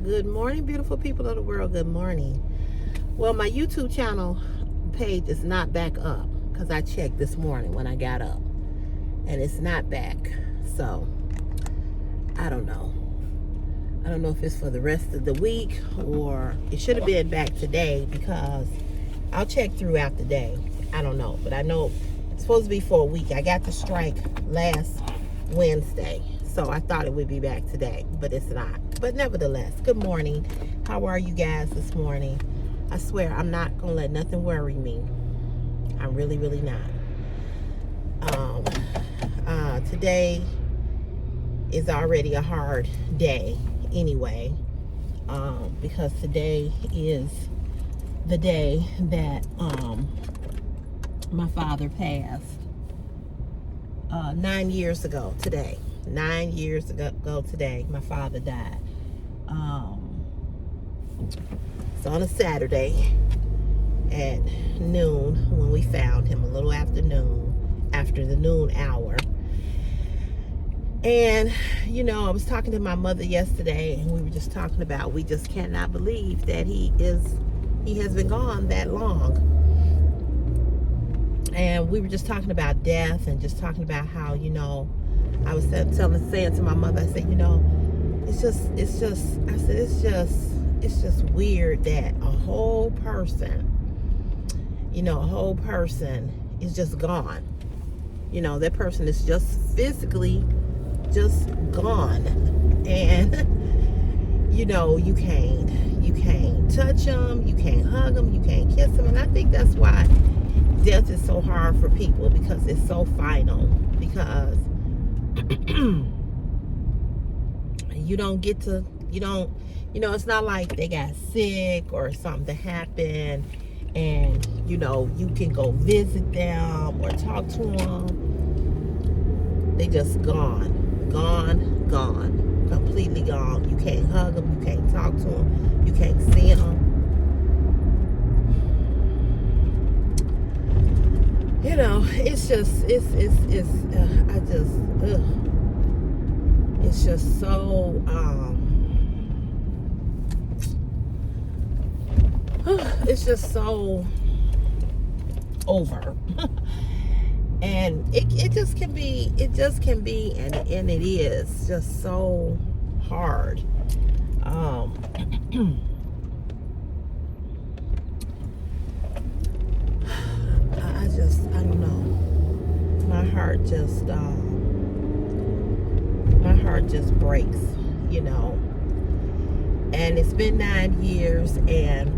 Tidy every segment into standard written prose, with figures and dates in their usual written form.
Good morning, beautiful people of the world. Good morning. Well, my YouTube channel page is not back up because I checked this morning when I got up and it's not back. So, I don't know. I don't know if it's for the rest of the week or it should have been back today because I'll check throughout the day. I don't know, but I know it's supposed to be for a week. I got the strike last Wednesday, so I thought it would be back today, but it's not. But nevertheless, good morning. How are you guys this morning? I swear I'm not gonna let nothing worry me. I'm really, really not. Today is already a hard day anyway, because today is the day that my father passed 9 years ago today. 9 years ago today, my father died. So on a Saturday at noon, when we found him, a little after noon, after the noon hour. And, you know, I was talking to my mother yesterday, and we were just talking about, we just cannot believe that he has been gone that long. And we were just talking about death and just talking about how, you know, I was saying to my mother, I said, you know, it's just weird that a whole person is just gone. You know, that person is just physically just gone. And, you know, you can't touch them, you can't hug them, you can't kiss them. And I think that's why death is so hard for people, because it's so final. Because it's not like they got sick or something happened and, you know, you can go visit them or talk to them. They just gone, completely gone. You can't hug them, you can't talk to them, you can't see them. You know, it's just so it's just so over. And it just can be and it is just so hard. I don't know. My heart just breaks, you know. And it's been 9 years, and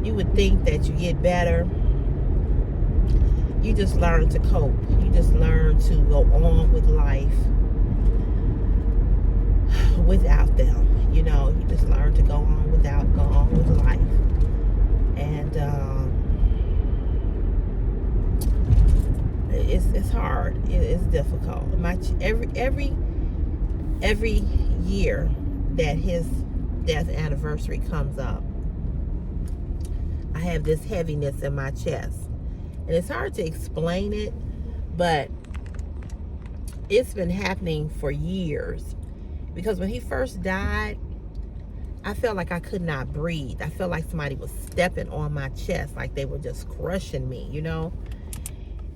you would think that you get better. You just learn to cope. You just learn to go on with life without them. You know, you just learn to go on with life. And it's hard. It's difficult. Every year that his death anniversary comes up, I have this heaviness in my chest. And it's hard to explain it, but it's been happening for years. Because when he first died, I felt like I could not breathe. I felt like somebody was stepping on my chest, like they were just crushing me, you know?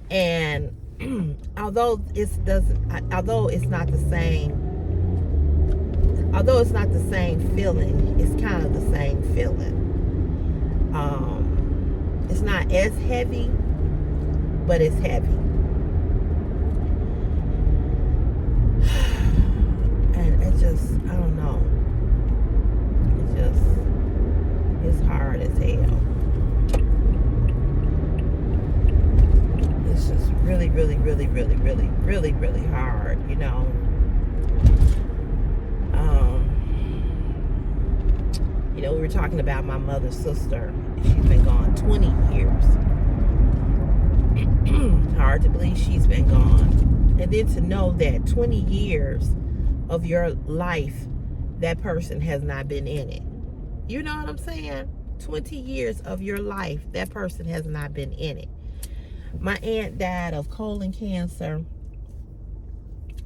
And although it's not the same feeling, it's kind of the same feeling. It's not as heavy, but it's heavy. And it just, I don't know. It's hard as hell. It's just really, really, really, really, really, really, really hard, you know. You know, we were talking about my mother's sister. She's been gone 20 years. Hard to believe she's been gone. And then to know that 20 years of your life, that person has not been in it. You know what I'm saying? 20 years of your life, that person has not been in it. My aunt died of colon cancer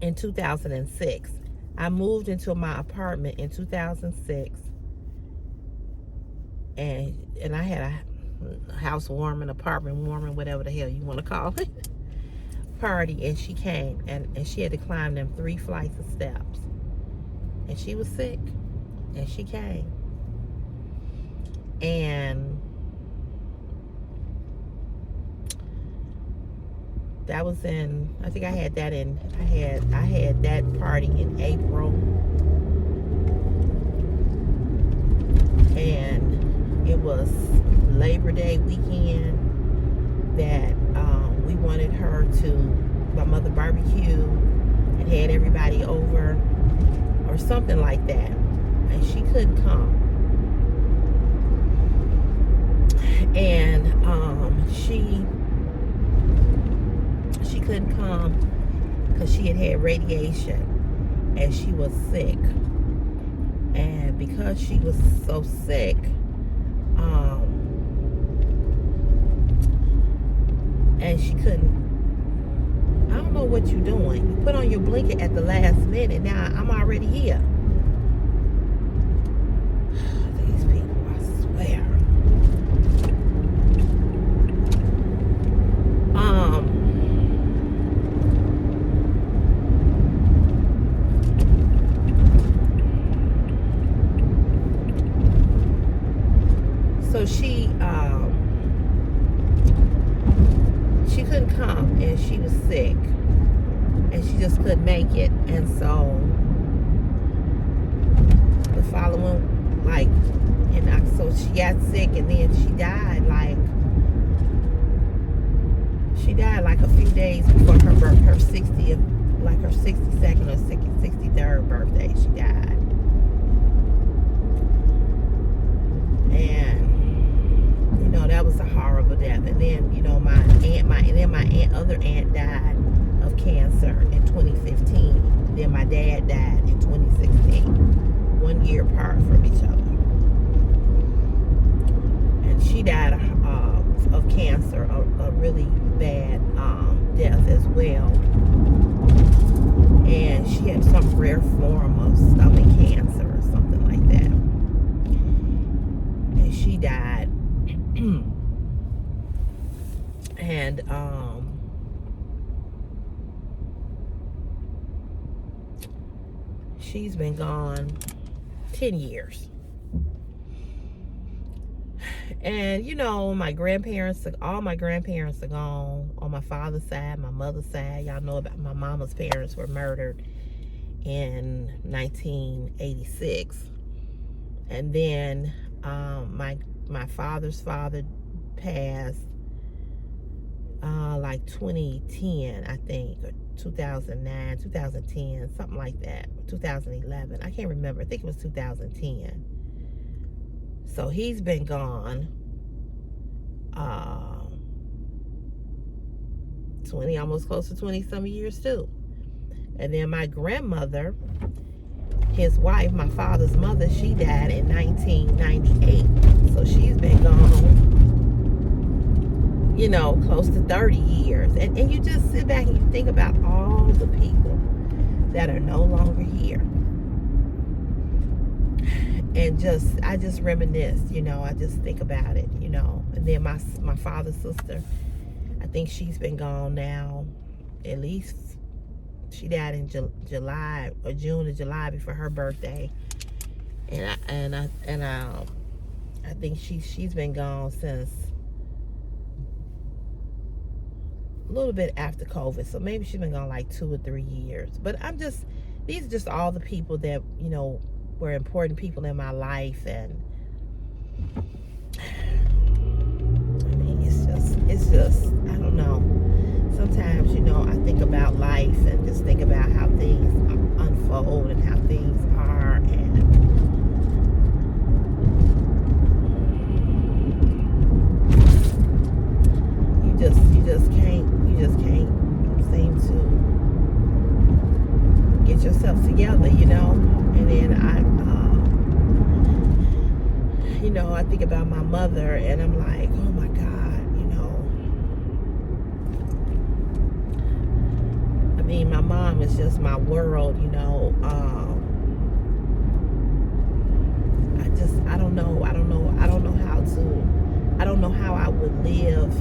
in 2006. I moved into my apartment in 2006, and I had a housewarming, apartment warming, whatever the hell you want to call it, party, and she came, and she had to climb them 3 flights of steps, and she was sick, and she came, and that was in, I think I had that party in April, and it was Labor Day weekend that we wanted her to, my mother barbecue and had everybody over or something like that, and she couldn't come, and she couldn't come because she had radiation and she was sick, and because she was so sick, and she couldn't, I don't know what you're doing. You put on your blanket at the last minute. Now I'm already here. These people, I swear. So she couldn't come, and she was sick, and she just couldn't make it, and so the following, so she got sick, and then she died like a few days before her 60th, like her 62nd or 63rd birthday, she died. And that was a horrible death. And then my other aunt died of cancer in 2015. Then my dad died in 2016, 1 year apart from each other. And she died of cancer, a really bad death as well. And she had some rare form of stomach cancer or something like that. And she died. And she's been gone 10 years. And all my grandparents are gone on my father's side, my mother's side. Y'all know about my mama's parents were murdered in 1986. And then my father's father passed like 2010, I think, or 2009, 2010, something like that, 2011. I can't remember. I think it was 2010. So he's been gone 20, almost close to 20 some years too. And then my grandmother, his wife, my father's mother, she died in 1998. So she's been gone, close to 30 years. And you just sit back and you think about all the people that are no longer here. And I just reminisce, I just think about it, And then my father's sister, I think she's been gone now, at least she died in July or June or July before her birthday. And I think she's been gone since a little bit after COVID. So maybe she's been gone like 2 or 3 years. But these are just all the people that, were important people in my life. And I mean, it's just, I don't know. Sometimes, I think about life and just think about how things unfold and how things are. And you just can't seem to get yourself together, And then I think about my mother, and I'm like, oh my God, I mean, my mom is just my world, I don't know how I would live.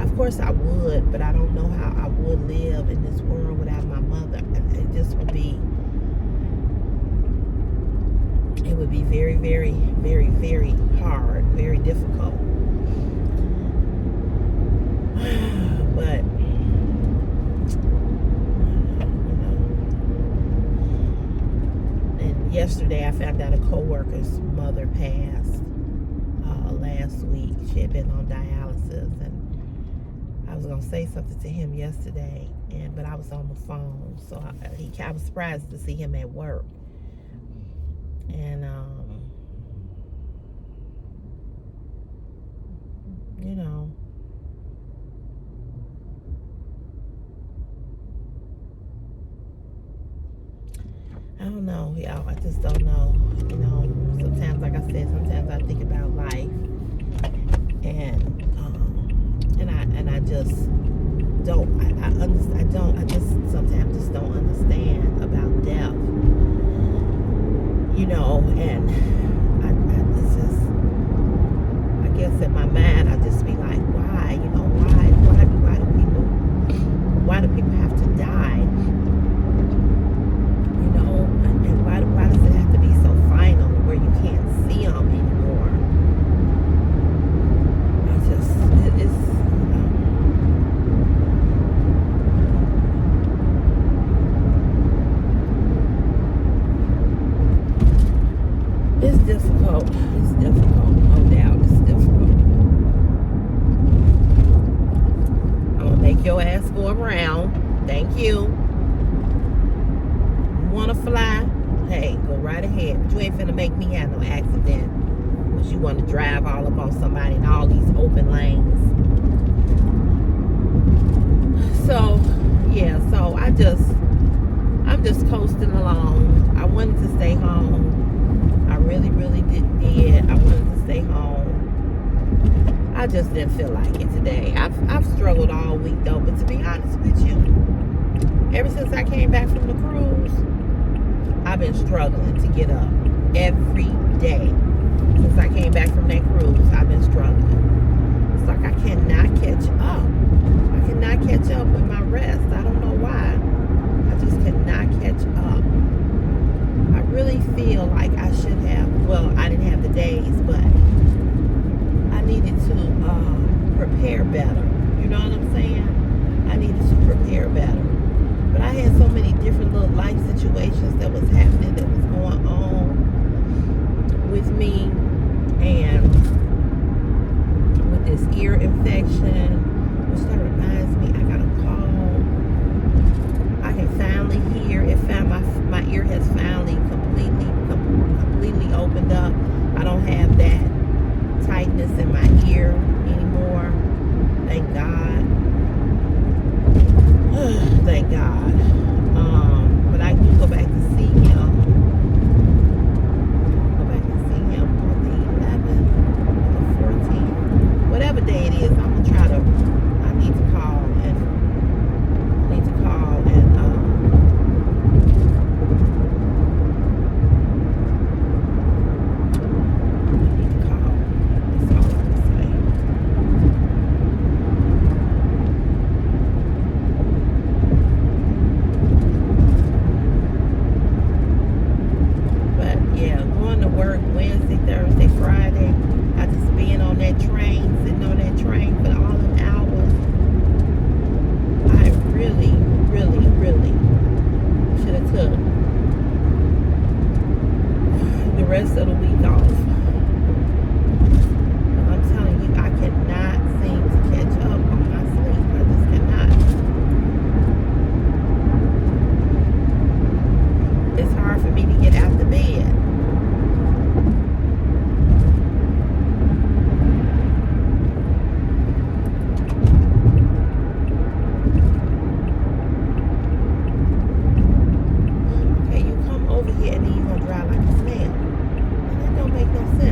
Of course I would, but I don't know how I would live in this world without my mother. It just would be, it would be very, very, very, very hard, very difficult. But and yesterday I found out a co-worker's mother passed last week. She had been on dialysis, and I was gonna say something to him yesterday, but I was on the phone, so I was surprised to see him at work. And you know, I don't know, y'all. I just don't know. You know, sometimes, like I said, sometimes I think about life, and I just don't. I just sometimes just don't understand about death. You know, and it's just, I guess in my mind I just be like, why? You know, why do people have to die? You know, and why does it have to be so final where you can't see them anymore? It's difficult. It's difficult, no doubt. It's difficult. I'm gonna make your ass go around. Thank you. Want to fly? Hey, go right ahead. But you ain't finna make me have no accident. Because you want to drive all up on somebody in all these open lanes. So, yeah. So I'm just coasting along. I wanted to stay home. I really, really did. I wanted to stay home. I just didn't feel like it today. I've struggled all week though. But to be honest with you, ever since I came back from the cruise, I've been struggling to get up every day. Since I came back from that cruise, I've been struggling. It's like I cannot catch up. I cannot catch up with my rest. I don't know why. I just cannot catch up. I really feel like I should have, well, I didn't have the days, but I needed to prepare better. You know what I'm saying? I needed to prepare better. But I had so many different little life situations that was happening, that was going on with me, and with this ear infection, which that reminds me, I got a call. I can finally hear. It found my ear has finally completely opened up. I don't have that tightness in my ear anymore. Thank God. Thank God. But I do go back to see him. Go back and see him on the 11th, or the 14th, whatever day it is. I'm gonna try to. I need to call and rest of the week off. I'm telling you, I cannot seem to catch up on my sleep. I just cannot. It's hard for me to get out the bed. Okay, you come over here and then you're gonna drive like a snail. That don't make no sense.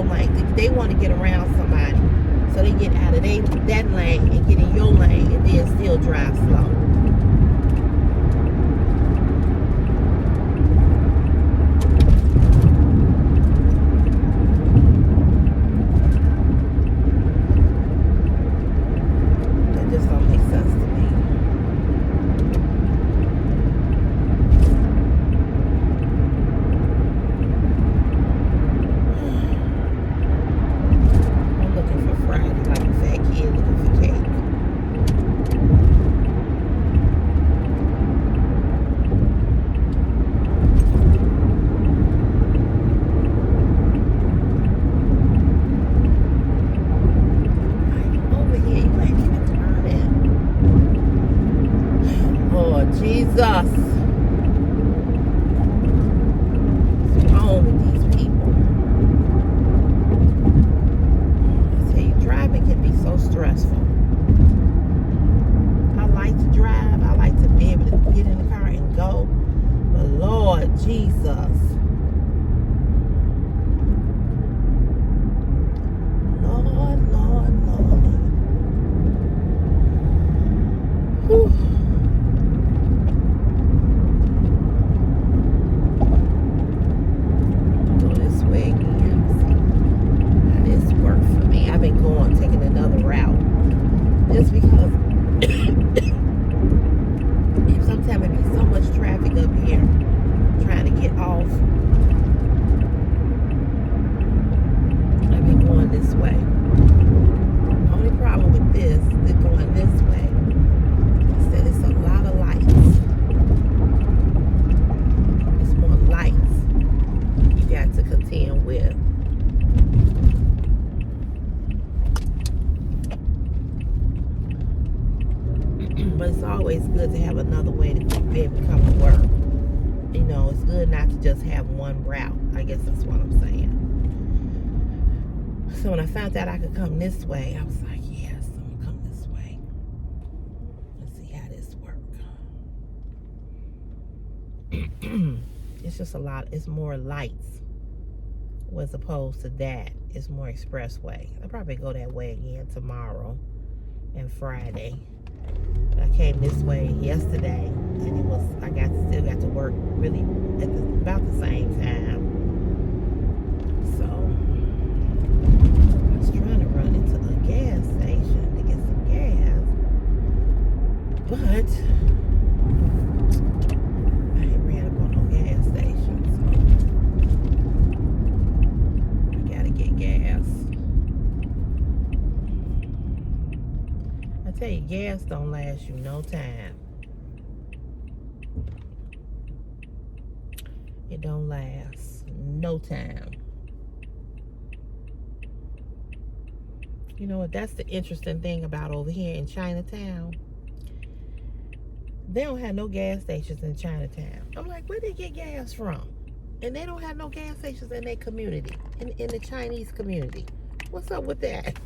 your lane. They want to get around somebody. So they get out of that lane and get in your lane and then still drive slow. Jesus. What's wrong with these people? I tell you, driving can be so stressful. I like to drive. I like to be able to get in the car and go. But Lord Jesus. Lord. Whew. Taking another route just because sometimes it be so much traffic up here trying to get off. I've been going this way. The only problem with this is going this way is that it's a lot of lights. It's more lights you got to contend with. But it's always good to have another way to be able to come to work. You know, it's good not to just have one route. I guess that's what I'm saying. So when I found out I could come this way, I was like, yes, I'm going to come this way. Let's see how this works. It's just a lot. It's more lights as opposed to that. It's more expressway. I'll probably go that way again tomorrow and Friday. I came this way yesterday, and I still got to work really at about the same time. So I was trying to run into a gas station to get some gas, but I ain't ran up on no gas station, so I gotta get gas. I tell you, gas don't last you no time. It don't last no time. You know what? That's the interesting thing about over here in Chinatown. They don't have no gas stations in Chinatown. I'm like, where they get gas from? And they don't have no gas stations in their community, in the Chinese community. What's up with that?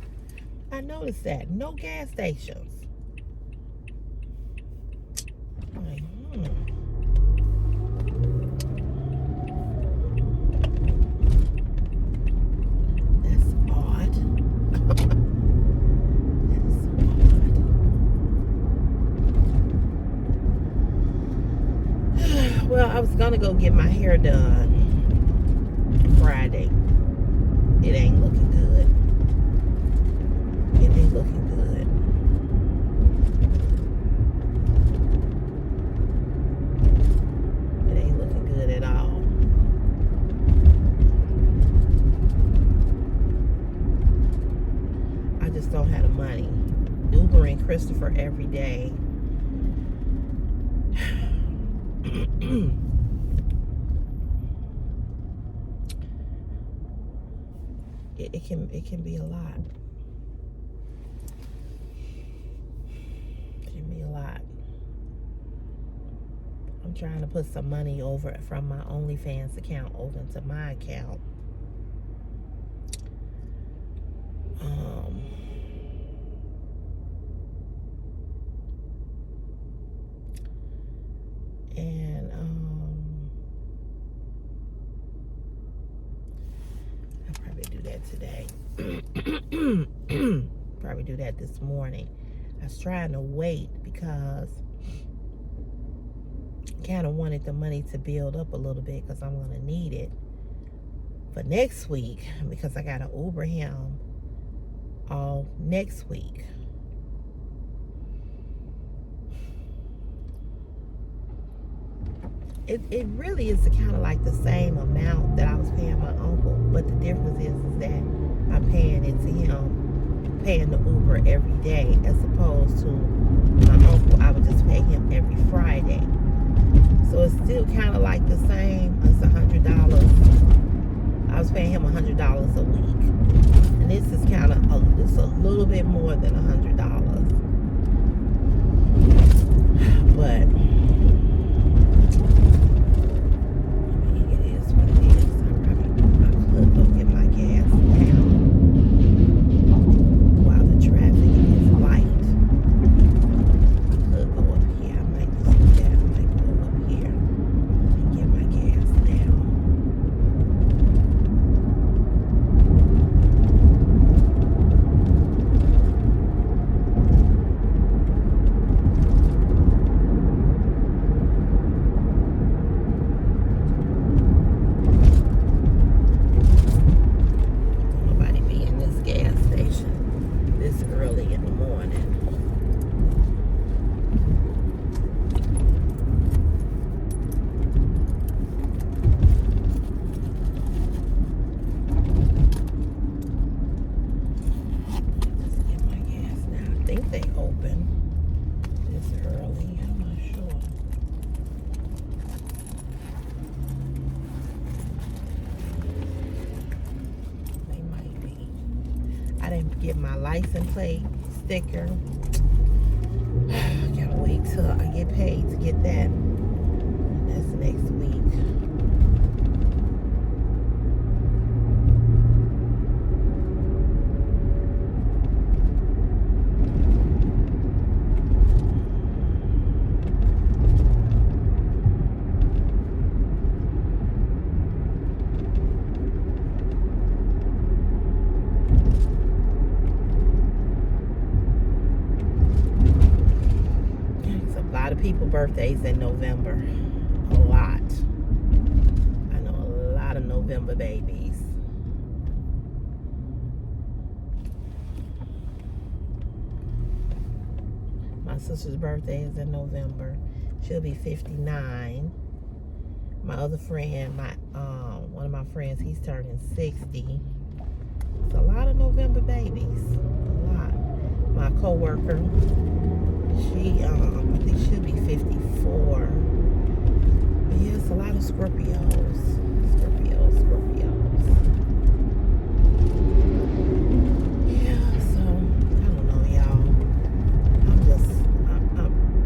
I noticed that. No gas stations. I'm like, That's odd. That is so odd. Well, I was gonna go get my hair done Friday. It ain't looking good. It ain't looking good. It ain't looking good at all. I just don't have the money. Ubering Christopher every day. It can be a lot. It can be a lot. I'm trying to put some money over from my OnlyFans account over into my account. And I'll probably do that today. Probably do that this morning. I was trying to wait because I kind of wanted the money to build up a little bit because I'm going to need it for next week, because I got to Uber him all next week. It really is kind of like the same amount that I was paying my uncle, but the difference is that I'm paying it to him, paying the Uber every day, as opposed to my uncle, I would just pay him every Friday. So it's still kind of like the same. It's $100. I was paying him $100 a week, and this is kind of it's a little bit more than $100, but. I didn't get my license plate sticker. I gotta wait till I get paid to get that. That's next week. People birthdays in November. A lot. I know a lot of November babies. My sister's birthday is in November. She'll be 59. My other friend, one of my friends, he's turning 60. It's a lot of November babies. A lot. My coworker, she, I think she'll be 54. But yeah, it's a lot of Scorpios. Yeah, so, I don't know, y'all. I'm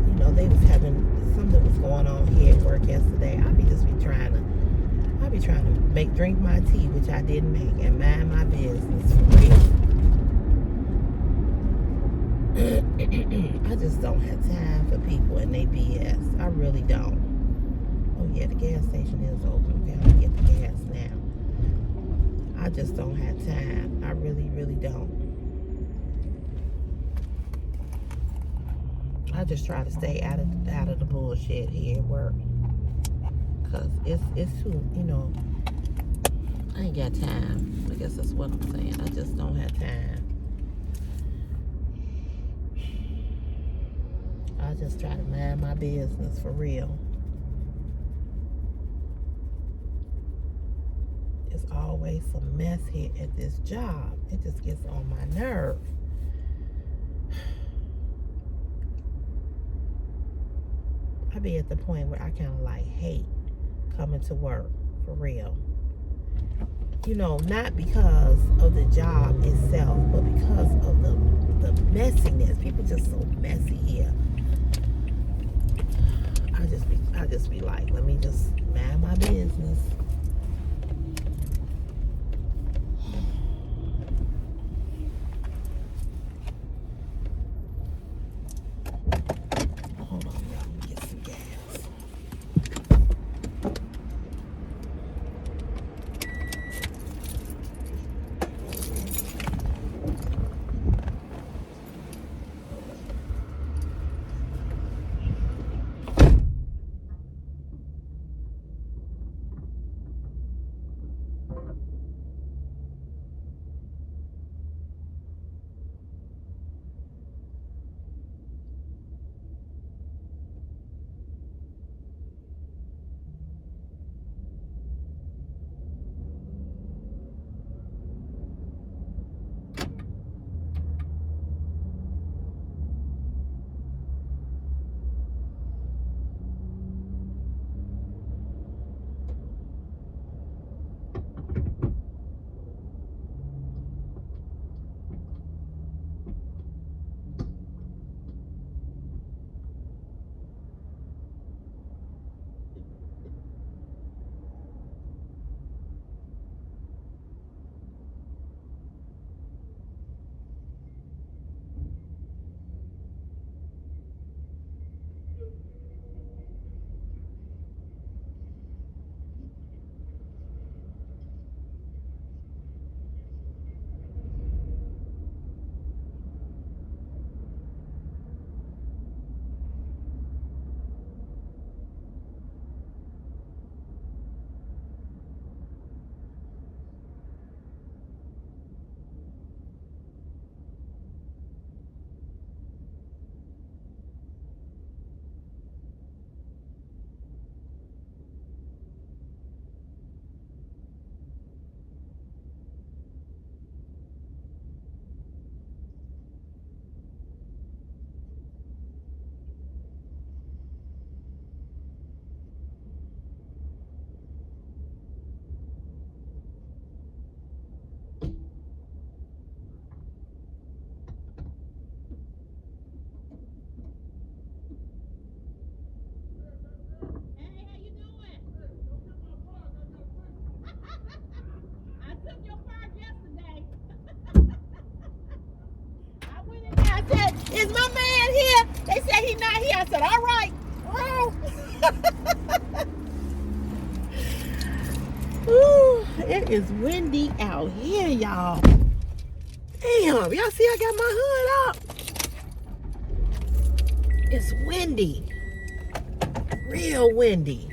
you know, they was having, something was going on here at work yesterday. I be trying to drink my tea, which I didn't make, and mind my business for real. I just don't have time for people and they BS. I really don't. Oh yeah, the gas station is open. Okay, I'm gonna get the gas now. I just don't have time. I really, really don't. I just try to stay out of the bullshit here at work, cause it's too, you know. I ain't got time. I guess that's what I'm saying. I just don't have time. I just try to mind my business for real. It's always some mess here at this job. It just gets on my nerve. I be at the point where I kind of like hate coming to work for real. You know, not because of the job itself, but because of the messiness. People just so messy here. I just be like, let me just mind my business. Hold on, y'all. Let me get some gas. said, is my man here? They said he's not here. I said, all right. Ooh, it is windy out here, y'all. Damn, y'all see I got my hood up? It's windy. Real windy.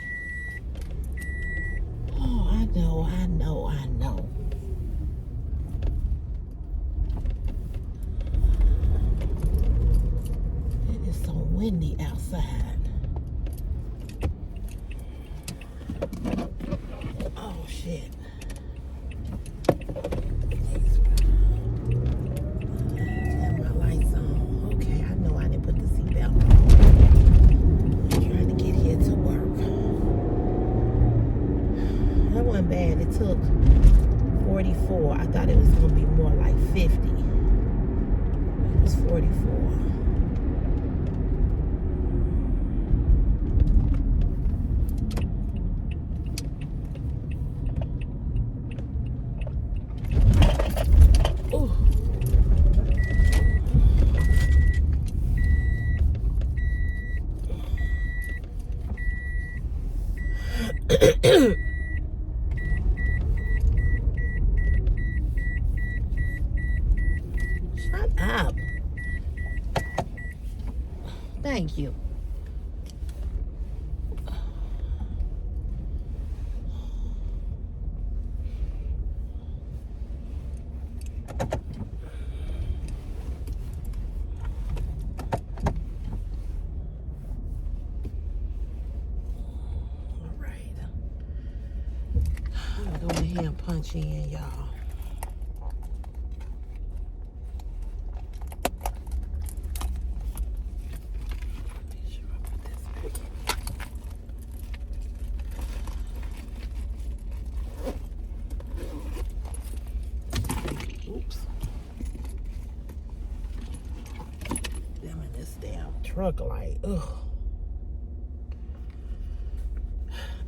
Oh, I know. It is so windy outside. Oh, shit. Have my lights on. Okay, I know I didn't put the seatbelt on. I'm trying to get here to work. That wasn't bad. It took 44. I thought it was going to be more like 50. It was 44. Ooh. Shut up. Thank you. All right. I'm gonna go ahead and punch in, y'all. Make sure I put this back in. Oops. Damn it, this damn truck light. Ugh.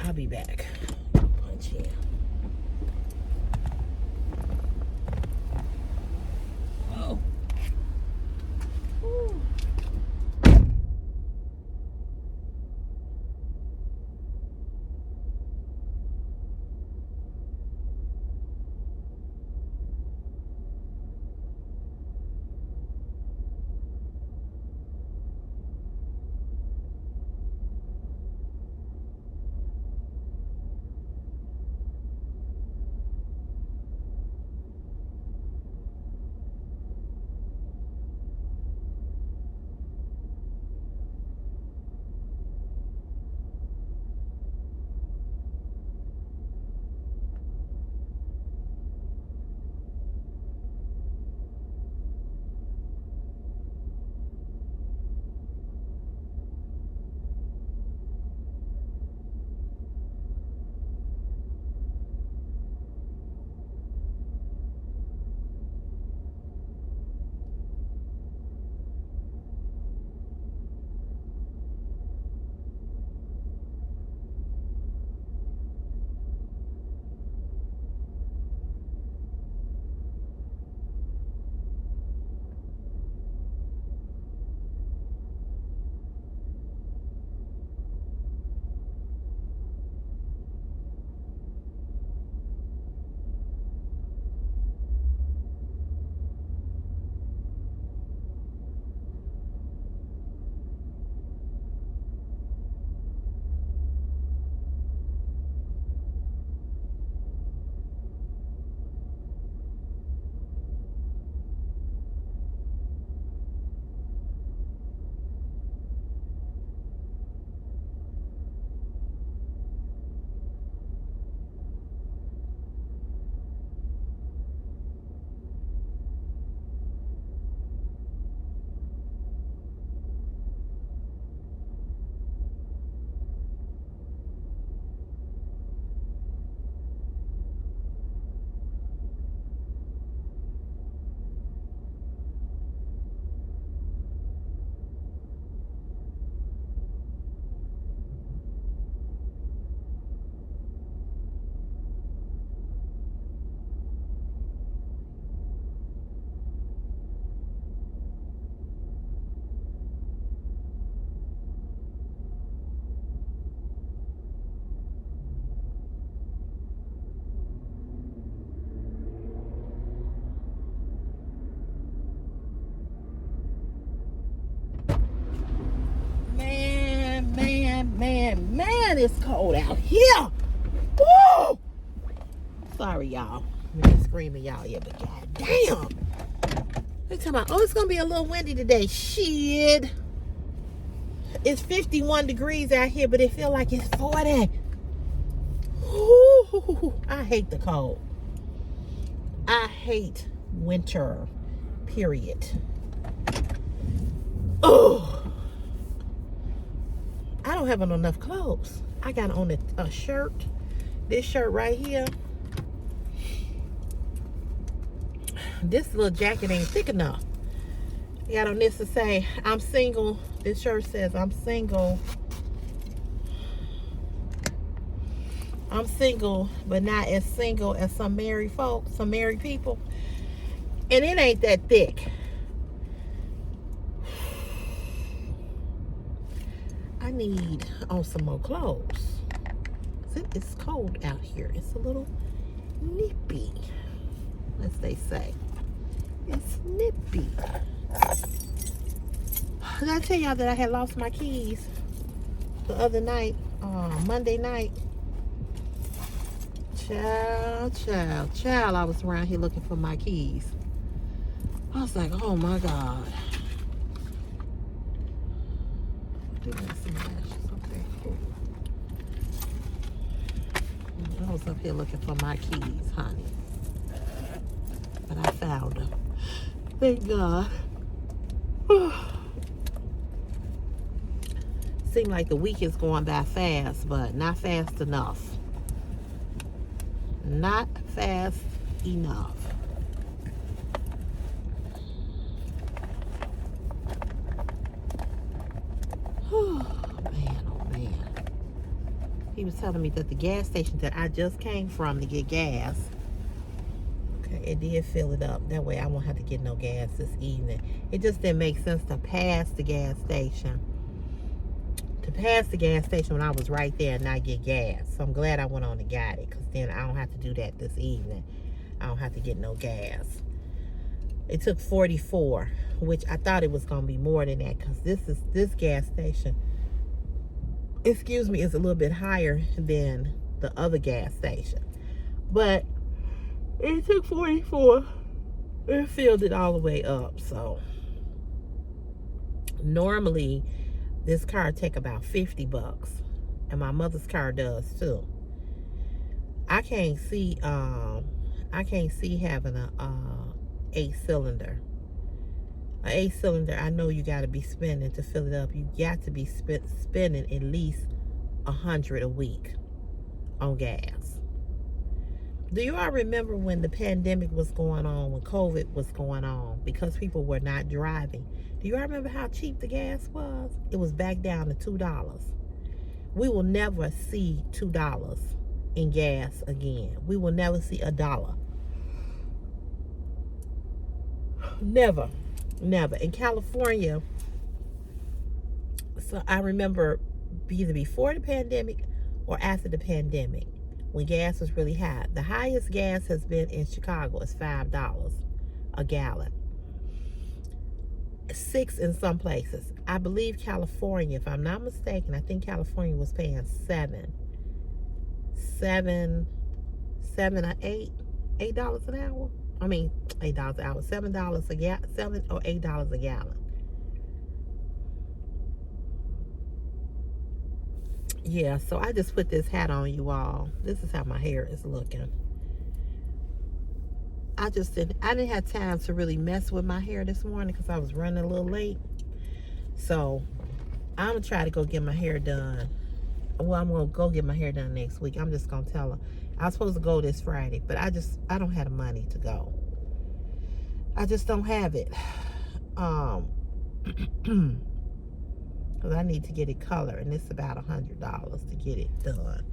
I'll be back. Punch in. Oh. Ooh. And man, it's cold out here. Woo! Sorry, y'all. I'm just screaming y'all here, but god damn. They talking about, oh, it's gonna be a little windy today. Shit. It's 51 degrees out here, but it feel like it's 40. Ooh, I hate the cold. I hate winter, period. Oh, I don't have enough clothes. I got on a shirt. This shirt right here. This little jacket ain't thick enough. I got on this to say, I'm single. This shirt says, I'm single. I'm single, but not as single as some married folks, some married people. And it ain't that thick. I need on some more clothes. It's cold out here. It's a little nippy, as they say. It's nippy. Did I tell y'all that I had lost my keys the other night, Monday night? Child, I was around here looking for my keys. I was like, oh my God. Okay, cool. I was up here looking for my keys, honey. But I found them. Thank God. Seems like the week is going by fast, but not fast enough. Not fast enough. Oh man. He was telling me that the gas station that I just came from to get gas, okay, it did fill it up. That way I won't have to get no gas this evening. It just didn't make sense to pass the gas station. When I was right there and not get gas. So I'm glad I went on and got it, because then I don't have to do that this evening. I don't have to get no gas. It took 44, which I thought it was going to be more than that, because this gas station, excuse me, is a little bit higher than the other gas station. But it took 44. It filled it all the way up. So normally this car take about $50, and my mother's car does too. I can't see having a 8-cylinder. An 8-cylinder, I know you got to be spending to fill it up. You got to be spending at least $100 a week on gas. Do you all remember when the pandemic was going on, when COVID was going on, because people were not driving? Do you all remember how cheap the gas was? It was back down to $2. We will never see $2 in gas again. We will never see $1. Never. In California, so I remember either before the pandemic or after the pandemic, when gas was really high. The highest gas has been in Chicago is $5 a gallon. $6 in some places. I believe California, if I'm not mistaken, I think California was paying $7 or $8 an hour. I mean, $8 an hour, $7 a gallon, $7 or $8 a gallon. Yeah, so I just put this hat on, you all. This is how my hair is looking. I didn't have time to really mess with my hair this morning because I was running a little late. So I'm gonna try to go get my hair done. Well, I'm gonna go get my hair done next week. I'm just gonna tell her. I was supposed to go this Friday, but I don't have the money to go. I just don't have it. Because I need to get it colored, and it's about $100 to get it done.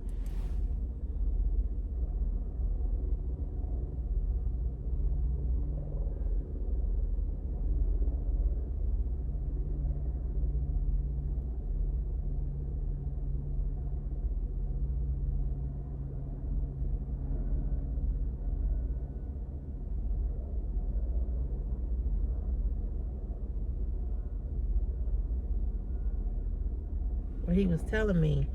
he was telling me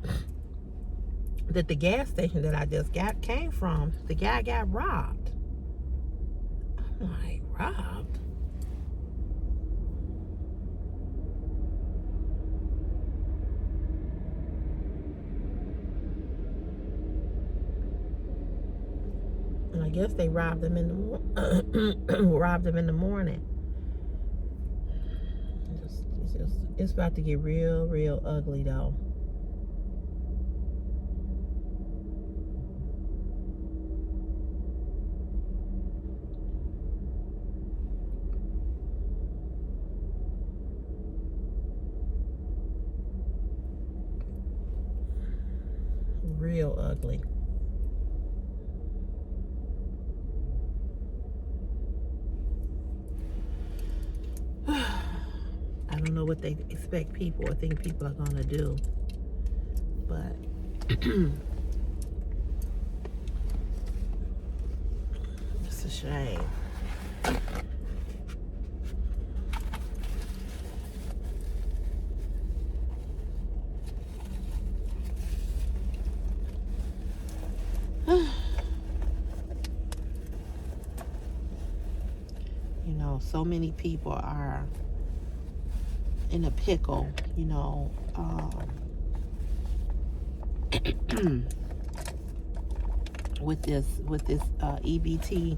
that the gas station that I just came from, the guy got robbed. I'm like, robbed? And I guess they robbed him in the robbed him in the morning. It's about to get real ugly though. Real ugly. I don't know what they expect people or think people are gonna do, but it's a shame. You know, so many people are in a pickle, you know, with this EBT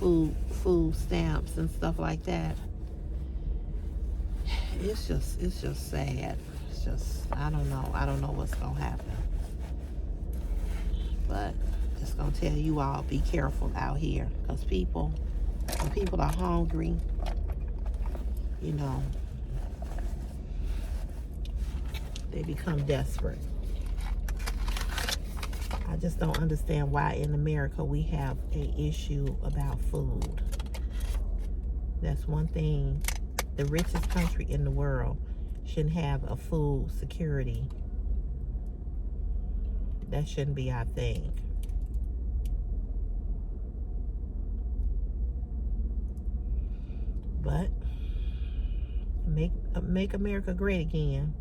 food stamps and stuff like that. It's just sad. It's just, I don't know what's gonna happen, but just gonna tell you all, be careful out here, because when people are hungry, you know, they become desperate. I just don't understand why in America we have an issue about food. That's one thing. The richest country in the world shouldn't have a food security. That shouldn't be our thing. But make America great again.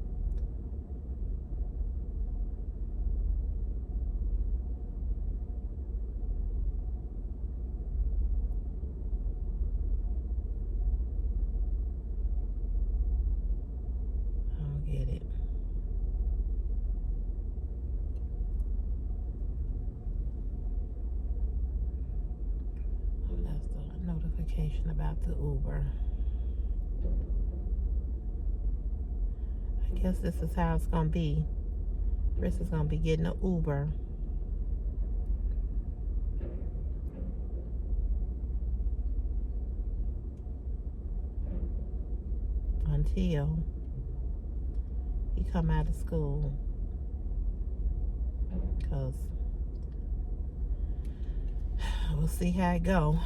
About the Uber. I guess this is how it's gonna be. Chris is gonna be getting an Uber until he come out of school, because we'll see how it go.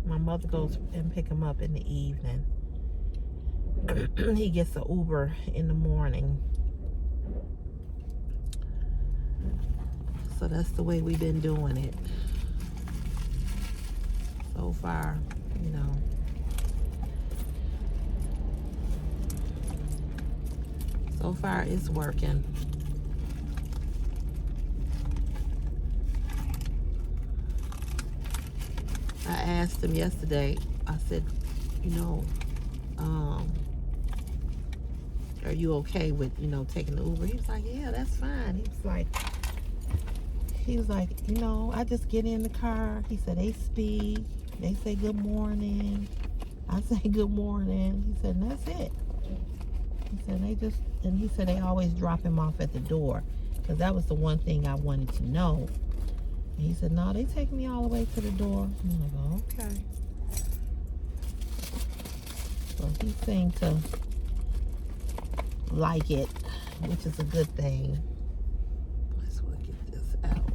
My mother goes and pick him up in the evening. He gets an Uber in the morning. So that's the way we've been doing it so far, you know. So far it's working. I asked him yesterday, I said, you know, are you okay with, you know, taking the Uber? He was like, yeah, that's fine. He was like, you know, I just get in the car. He said, they speak, they say good morning. I say good morning. He said, and that's it. He said, they always drop him off at the door, because that was the one thing I wanted to know. He said, no, they take me all the way to the door. I'm like, okay. So he seemed to like it, which is a good thing. Let's get this out.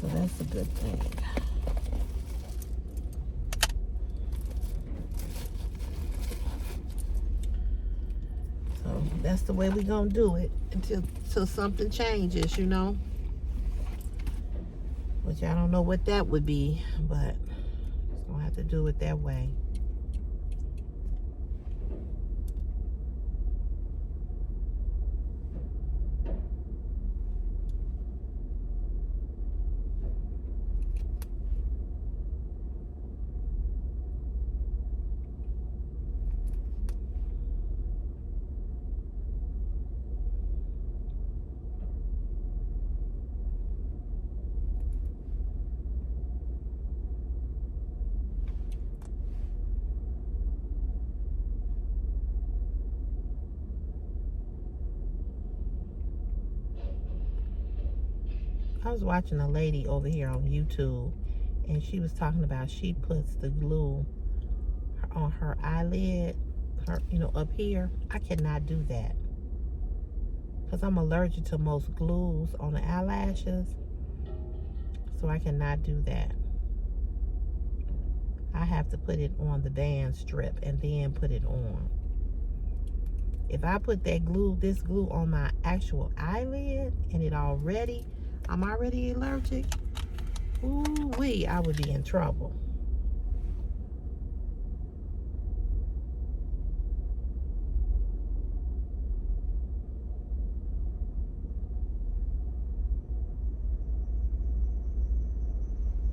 So that's a good thing. So that's the way we gonna do it until something changes, you know. Which I don't know what that would be, but it's gonna have to do it that way. I was watching a lady over here on YouTube, and she was talking about she puts the glue on her eyelid, up here. I cannot do that because I'm allergic to most glues on the eyelashes, so I cannot do that. I have to put it on the band strip and then put it on. If I put this glue on my actual eyelid and I'm already allergic, ooh-wee, I would be in trouble.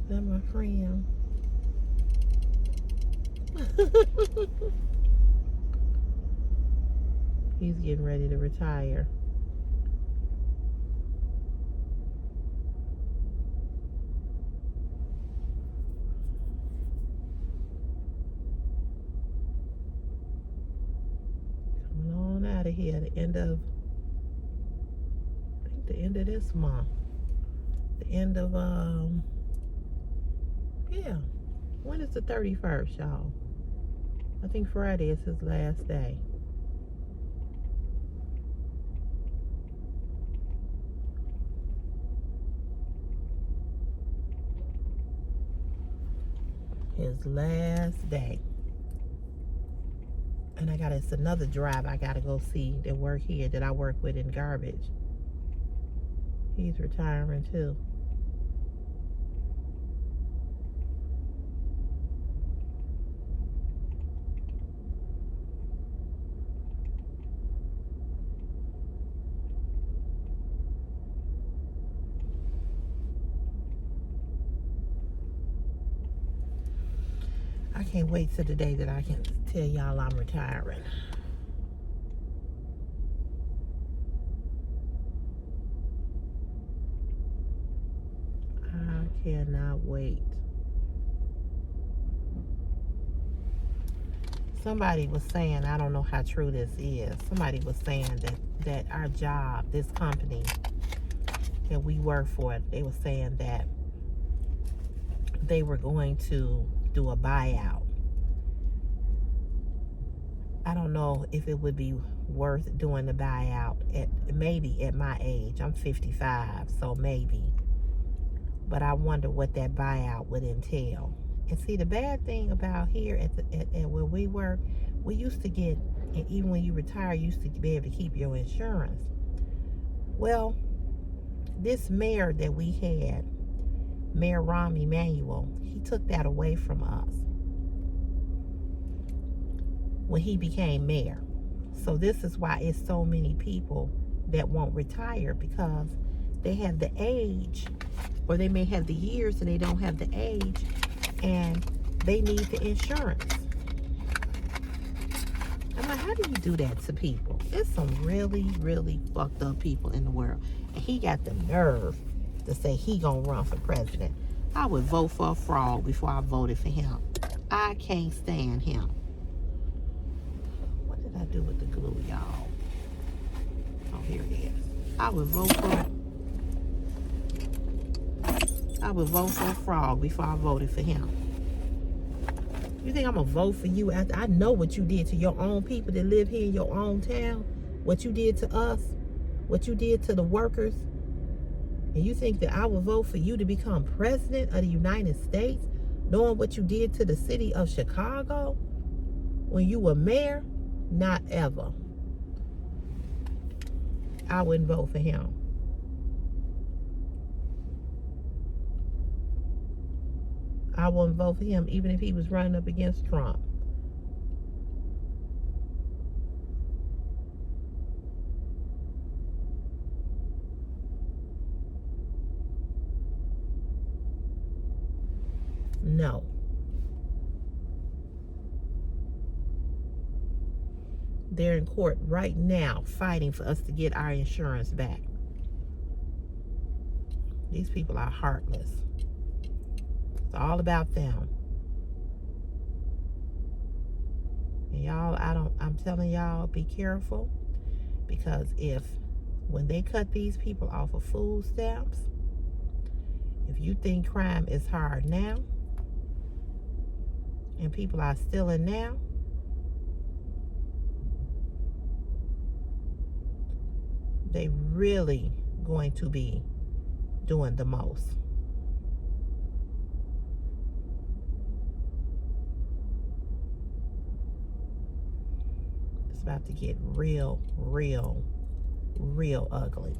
Is that my friend? He's getting ready to retire. Coming on out of here. The end of this month. The end of yeah. When is the 31st, y'all? I think Friday is his last day. His last day. And it's another drive I gotta go see that work here that I work with in garbage. He's retiring too. I can't wait till the day that I can tell y'all I'm retiring. I cannot wait. Somebody was saying, I don't know how true this is, somebody was saying that our job, this company that we work for, they were saying that they were going to do a buyout. I don't know if it would be worth doing the buyout maybe at my age. I'm 55, so maybe. But I wonder what that buyout would entail. And see, the bad thing about here at where we work, we used to get, and even when you retire, you used to be able to keep your insurance. Well, this mayor that we had, Mayor Rahm Emanuel, he took that away from us when he became mayor. So this is why it's so many people that won't retire, because they have the age, or they may have the years and they don't have the age, and they need the insurance. I'm like, how do you do that to people? There's some really, really fucked up people in the world. And he got the nerve to say he gonna run for president. I would vote for a fraud before I voted for him. I can't stand him. What did I do with the glue, y'all? Oh, here it is. I would vote for a fraud before I voted for him. You think I'm gonna vote for you after I know what you did to your own people that live here in your own town? What you did to us? What you did to the workers? And you think that I would vote for you to become president of the United States, knowing what you did to the city of Chicago when you were mayor? Not ever. I wouldn't vote for him. I wouldn't vote for him even if he was running up against Trump. No. They're in court right now fighting for us to get our insurance back. These people are heartless. It's all about them. And y'all, I'm telling y'all, be careful, because when they cut these people off of food stamps, if you think crime is hard now and people are stealing now, they really going to be doing the most. It's about to get real, real, real ugly.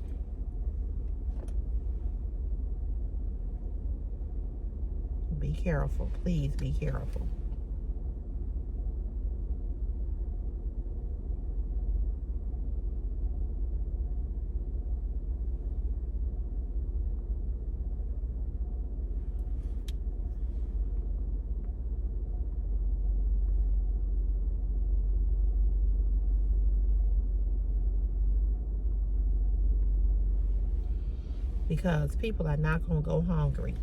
Be careful. Please be careful. Because people are not going to go hungry.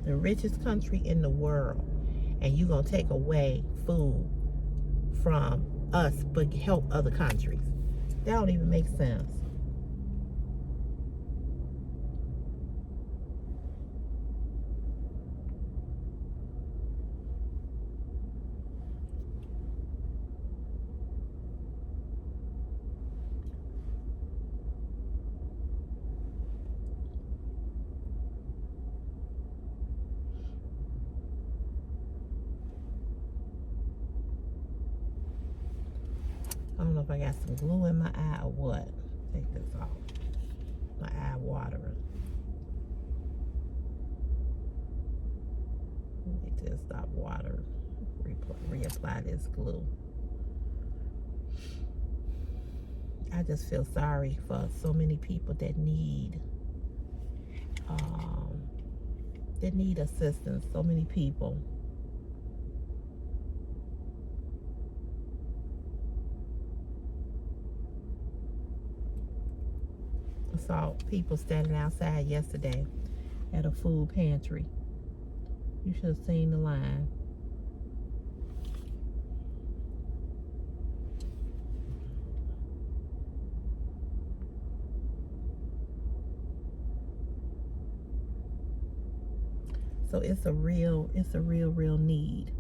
The richest country in the world, and you're going to take away food from us but help other countries. That don't even make sense. I don't know if I got some glue in my eye or what. Take this off. My eye watering. Let me just stop watering. Reapply this glue. I just feel sorry for so many people that need assistance. So many people. I saw people standing outside yesterday at a food pantry. You should have seen the line. So it's a real need.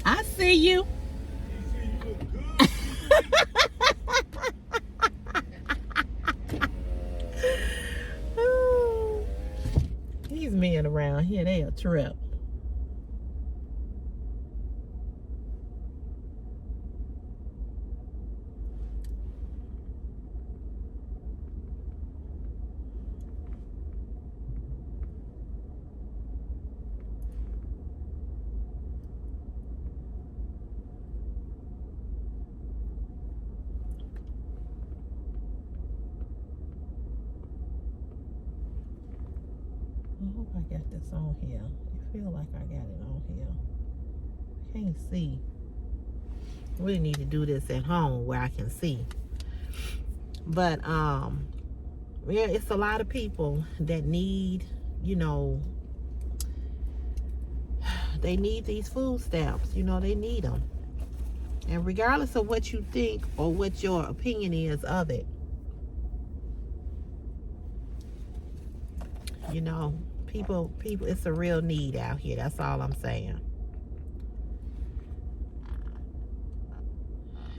I see you. These men around here, they a trip. I hope I got this on here. I feel like I got it on here. Can't see. Really need to do this at home where I can see. But yeah, it's a lot of people that need, They need these food stamps. You know, they need them. And regardless of what you think or what your opinion is of it, you know, people, it's a real need out here. That's all I'm saying.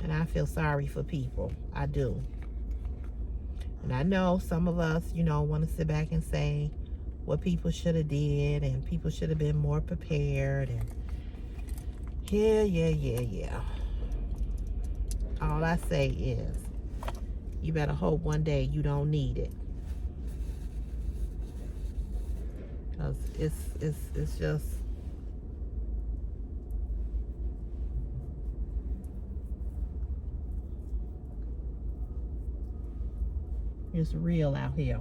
And I feel sorry for people. I do. And I know some of us, you know, want to sit back and say what people should have did and people should have been more prepared. And yeah. All I say is, you better hope one day you don't need it. Because it's just, it's real out here.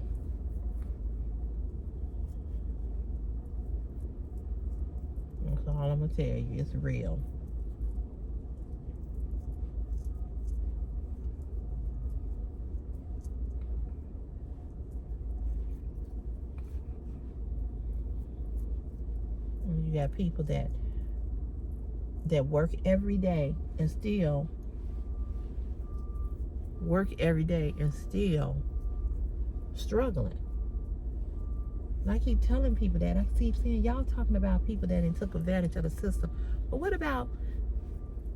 That's all I'm going to tell you. It's real. You got people that work every day and still struggling. And I keep telling people that. I keep seeing y'all talking about people that took advantage of the system. But what about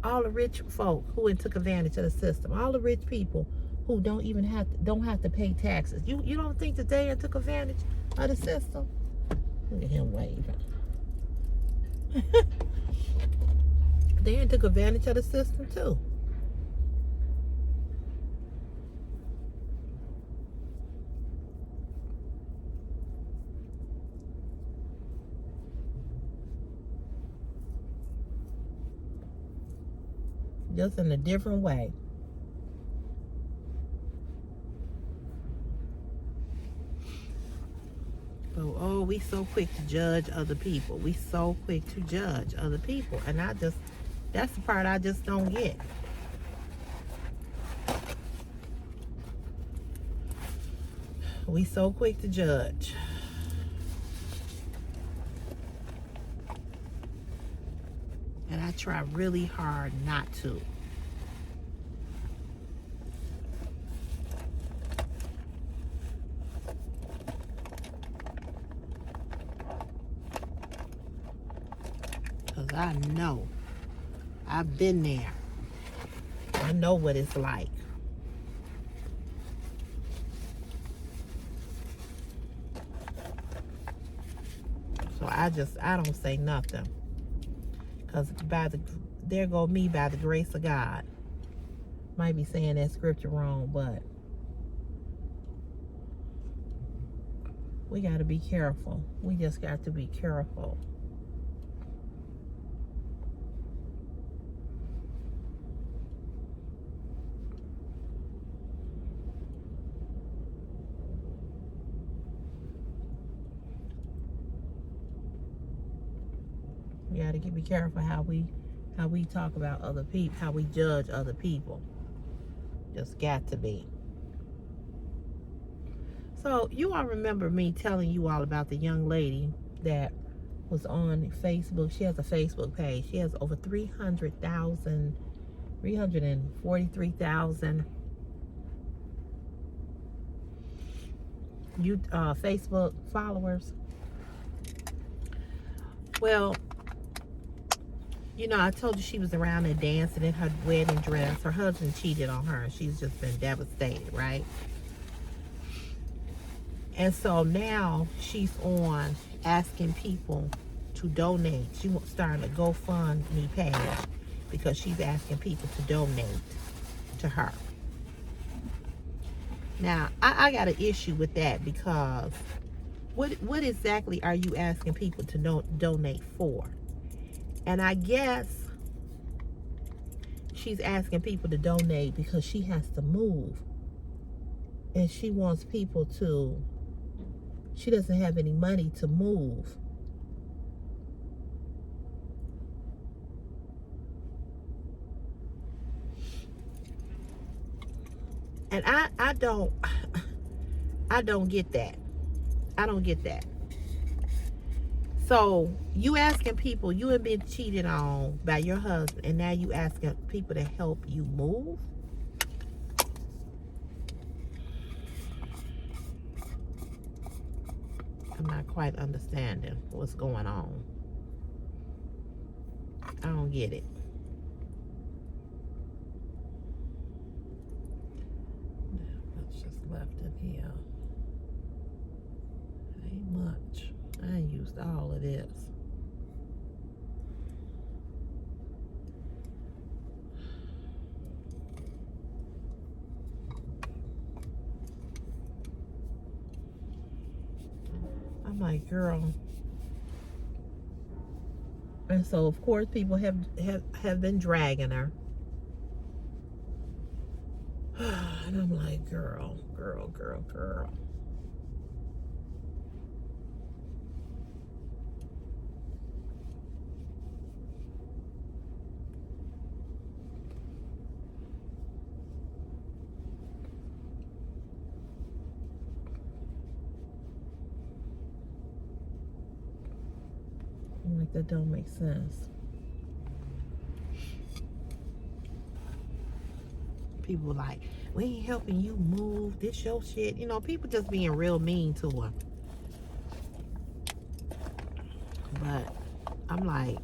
all the rich folk who took advantage of the system? All the rich people who don't have to pay taxes. You don't think that they took advantage of the system? Look at him waving. They took advantage of the system too. Just in a different way. Oh, we so quick to judge other people. We so quick to judge other people. And that's the part I just don't get. We so quick to judge. And I try really hard not to. Because I know. I've been there. I know what it's like. So I don't say nothing. Because there go me by the grace of God. Might be saying that scripture wrong, but we got to be careful. We just got to be careful. We got to be careful how we talk about other people, how we judge other people. Just got to be. So you all remember me telling you all about the young lady that was on Facebook. She has a Facebook page. She has over 343,000 Facebook followers. Well, you know, I told you she was around there dancing in her wedding dress. Her husband cheated on her, and she's just been devastated, right? And so now she's on asking people to donate. She starting a GoFundMe page because she's asking people to donate to her. Now, I got an issue with that because what exactly are you asking people to donate for? And I guess she's asking people to donate because she has to move. And she wants people to, she doesn't have any money to move. And I don't get that. I don't get that. So you asking people, you have been cheated on by your husband, and now you asking people to help you move? I'm not quite understanding what's going on. I don't get it. What's just left in here? Ain't much. I ain't used all of this. I'm like, girl. And so, of course, people have been dragging her. And I'm like, girl. I'm like, that don't make sense. People like, we ain't helping you move. This your shit. You know, people just being real mean to her. But I'm like,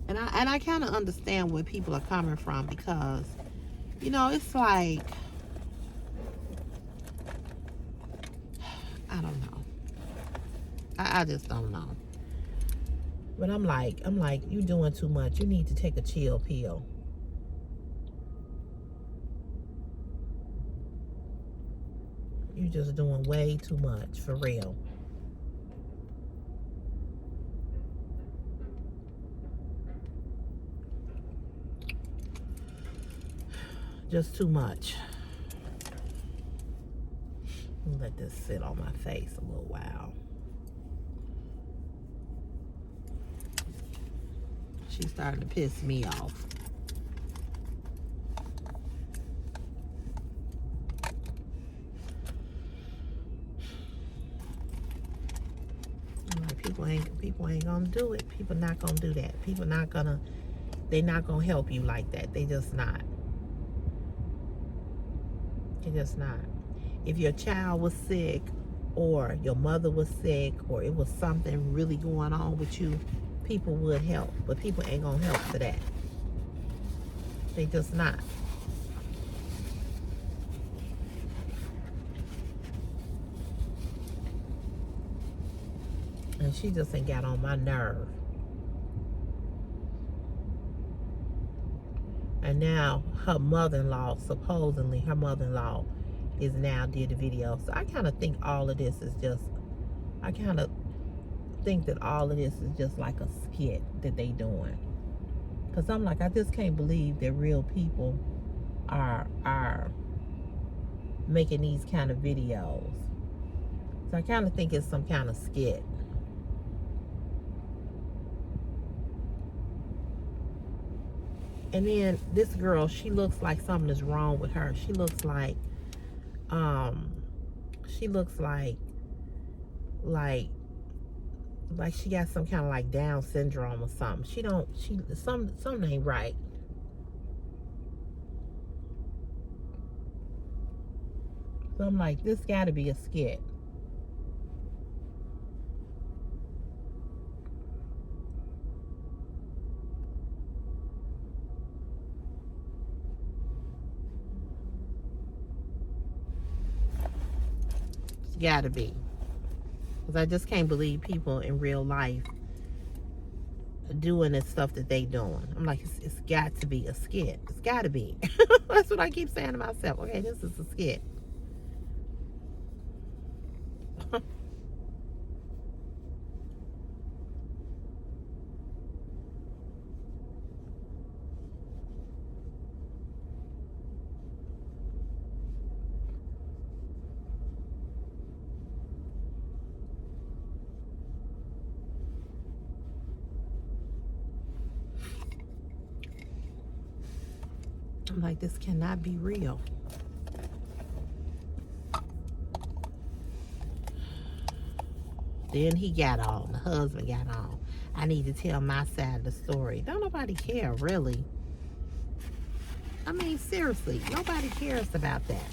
and I kind of understand where people are coming from, because, you know, it's like, I don't know. I just don't know. But I'm like, you doing too much. You need to take a chill pill. You just doing way too much, for real. Just too much. Let this sit on my face a little while. She's starting to piss me off. Like, people ain't gonna do it. People not gonna do that. They're not gonna help you like that. They just not. They're just not. If your child was sick, or your mother was sick, or it was something really going on with you, people would help. But people ain't gonna help for that. They just not. And she just ain't got on my nerve. And now her mother-in-law, supposedly her mother-in-law, is now did the video. So I kind of think all of this is just, I kind of think that all of this is just like a skit that they doing. Because I'm like, I just can't believe that real people are making these kind of videos. So I kind of think it's some kind of skit. And then this girl, she looks like something is wrong with her. She looks like she got some kind of like Down syndrome or something. Something ain't right. So I'm like, this gotta be a skit. It's gotta be. Because I just can't believe people in real life doing the stuff that they doing. I'm like, it's got to be a skit. It's got to be. That's what I keep saying to myself. Okay, this is a skit. I'm like, this cannot be real. Then he got on. The husband got on. I need to tell my side of the story. Don't nobody care, really. I mean, seriously, nobody cares about that.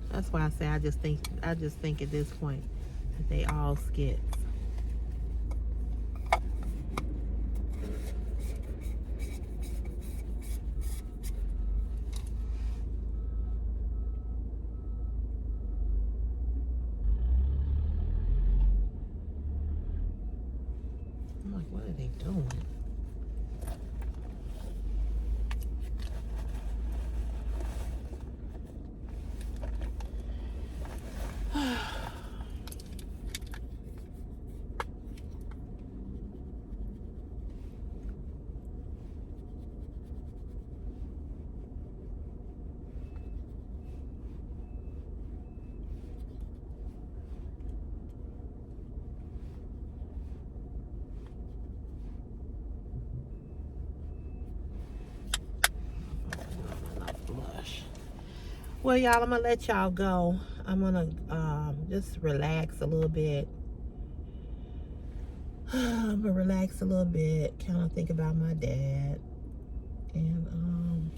That's why I say I just think at this point that they all skits. I'm like, what are they doing? Well, y'all, I'm gonna let y'all go. I'm gonna just relax a little bit. I'm gonna relax a little bit, kind of think about my dad, and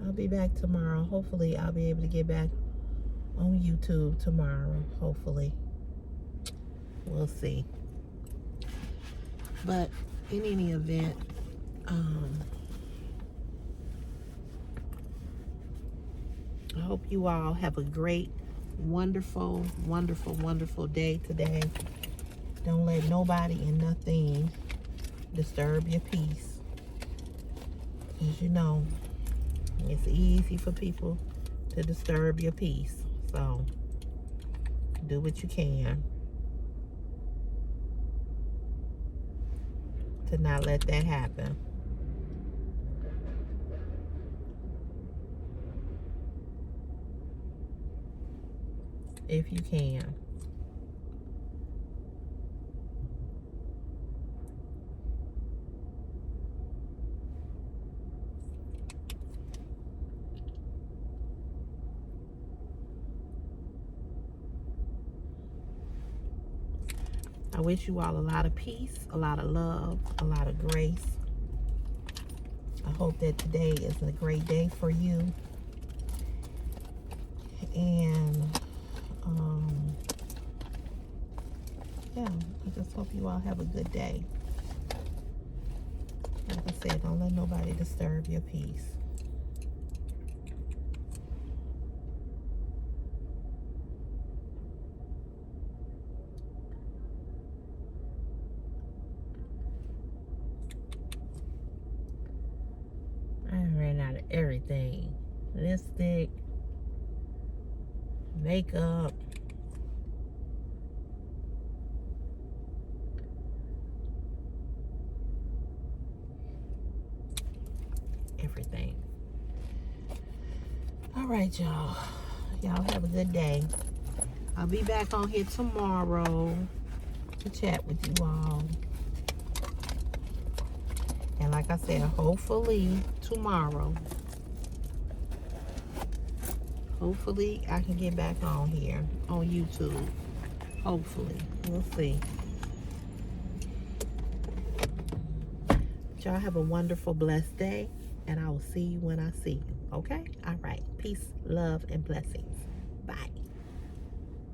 I'll be back tomorrow. Hopefully, I'll be able to get back on YouTube tomorrow. Hopefully, we'll see. But in any event, I hope you all have a great, wonderful, wonderful, wonderful day today. Don't let nobody and nothing disturb your peace. As you know, it's easy for people to disturb your peace. So, do what you can to not let that happen. If you can. I wish you all a lot of peace, a lot of love, a lot of grace. I hope that today is a great day for you. And yeah, I just hope you all have a good day. Like I said, don't let nobody disturb your peace. I ran out of everything. Lipstick, makeup, everything. All right, y'all. Y'all have a good day. I'll be back on here tomorrow to chat with you all. And like I said, hopefully tomorrow, hopefully I can get back on here on YouTube. Hopefully. We'll see. Y'all have a wonderful, blessed day. And I will see you when I see you. Okay? All right. Peace, love, and blessings. Bye.